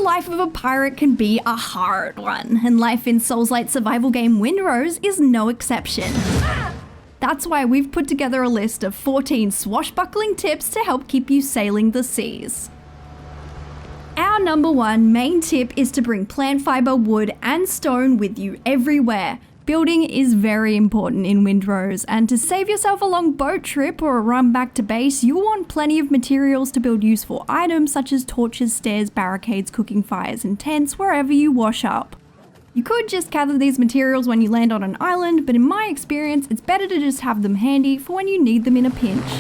life of a pirate can be a hard one, and life in souls-lite survival game Windrose is no exception. That's why we've put together a list of 14 swashbuckling tips to help keep you sailing the seas. Our number one main tip is to bring plant fiber, wood, and stone with you everywhere. Building is very important in Windrose, and to save yourself a long boat trip or a run back to base, you'll want plenty of materials to build useful items such as torches, stairs, barricades, cooking fires, and tents wherever you wash up. You could just gather these materials when you land on an island, but in my experience, it's better to just have them handy for when you need them in a pinch.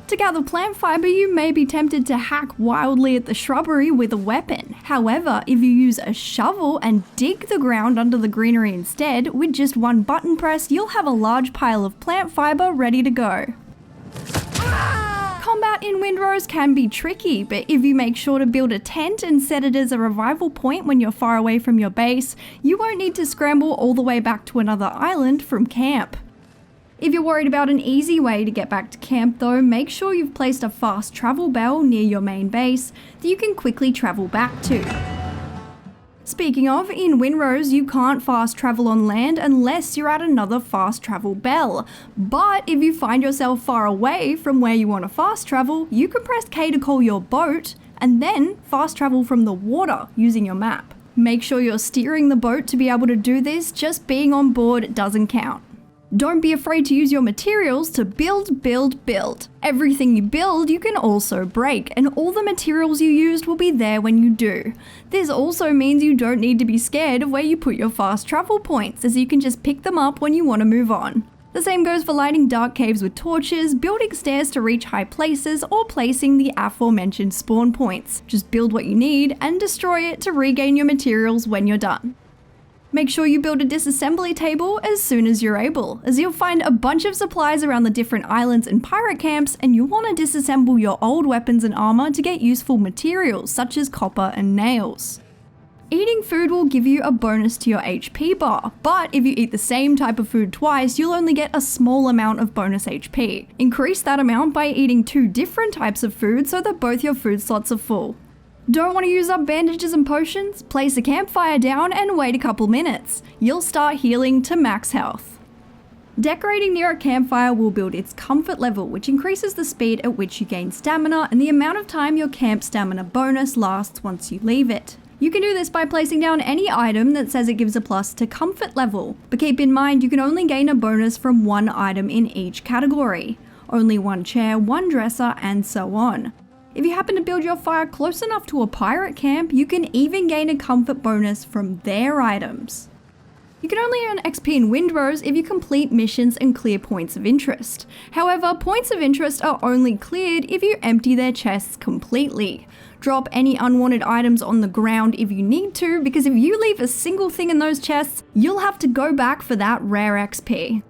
To gather plant fiber, you may be tempted to hack wildly at the shrubbery with a weapon. However, if you use a shovel and dig the ground under the greenery instead, with just one button press, you'll have a large pile of plant fiber ready to go. Combat in Windrose can be tricky, but if you make sure to build a tent and set it as a revival point when you're far away from your base, you won't need to scramble all the way back to another island from camp. If you're worried about an easy way to get back to camp though, make sure you've placed a fast travel bell near your main base that you can quickly travel back to. Speaking of, in Windrose you can't fast travel on land unless you're at another fast travel bell. But if you find yourself far away from where you want to fast travel, you can press K to call your boat and then fast travel from the water using your map. Make sure you're steering the boat to be able to do this, just being on board doesn't count. Don't be afraid to use your materials to build. Everything you build you can also break, and all the materials you used will be there when you do. This also means you don't need to be scared of where you put your fast travel points, as you can just pick them up when you want to move on. The same goes for lighting dark caves with torches, building stairs to reach high places, or placing the aforementioned spawn points. Just build what you need and destroy it to regain your materials when you're done. Make sure you build a disassembly table as soon as you're able, as you'll find a bunch of supplies around the different islands and pirate camps, and you'll want to disassemble your old weapons and armor to get useful materials such as copper and nails. Eating food will give you a bonus to your HP bar, but if you eat the same type of food twice, you'll only get a small amount of bonus HP. Increase that amount by eating 2 different types of food so that both your food slots are full. Don't want to use up bandages and potions? Place a campfire down and wait a couple minutes. You'll start healing to max health. Decorating near a campfire will build its comfort level, which increases the speed at which you gain stamina and the amount of time your camp stamina bonus lasts once you leave it. You can do this by placing down any item that says it gives a plus to comfort level, but keep in mind you can only gain a bonus from one item in each category. Only one chair, one dresser, and so on. If you happen to build your fire close enough to a pirate camp, you can even gain a comfort bonus from their items. You can only earn XP in Windrose if you complete missions and clear points of interest. However, points of interest are only cleared if you empty their chests completely. Drop any unwanted items on the ground if you need to, because if you leave a single thing in those chests, you'll have to go back for that rare XP.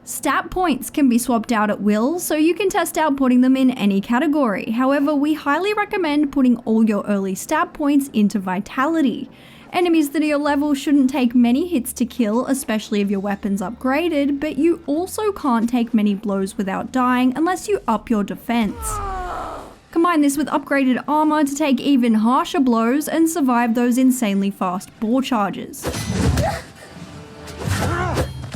Stat points can be swapped out at will, so you can test out putting them in any category. However, we highly recommend putting all your early stat points into vitality. Enemies that are your level shouldn't take many hits to kill, especially if your weapon's upgraded, but you also can't take many blows without dying unless you up your defense. Combine this with upgraded armor to take even harsher blows and survive those insanely fast boar charges.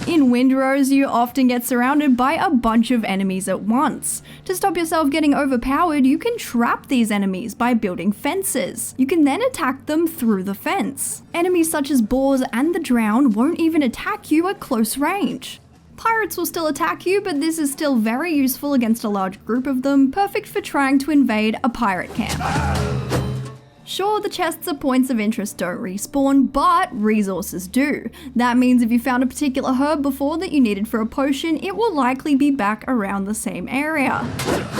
In Windrose, you often get surrounded by a bunch of enemies at once. To stop yourself getting overpowered, you can trap these enemies by building fences. You can then attack them through the fence. Enemies such as boars and the drowned won't even attack you at close range. Pirates will still attack you, but this is still very useful against a large group of them, perfect for trying to invade a pirate camp. Sure, the chests of points of interest don't respawn, but resources do. That means if you found a particular herb before that you needed for a potion, it will likely be back around the same area.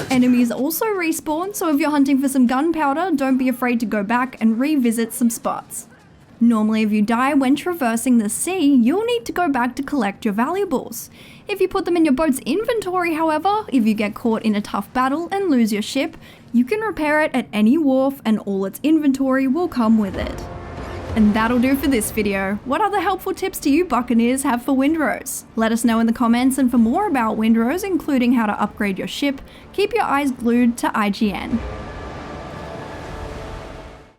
Enemies also respawn, so if you're hunting for some gunpowder, don't be afraid to go back and revisit some spots. Normally, if you die when traversing the sea, you'll need to go back to collect your valuables. If you put them in your boat's inventory, however, if you get caught in a tough battle and lose your ship, you can repair it at any wharf and all its inventory will come with it. And that'll do for this video. What other helpful tips do you buccaneers have for Windrose? Let us know in the comments, and for more about Windrose, including how to upgrade your ship, keep your eyes glued to IGN.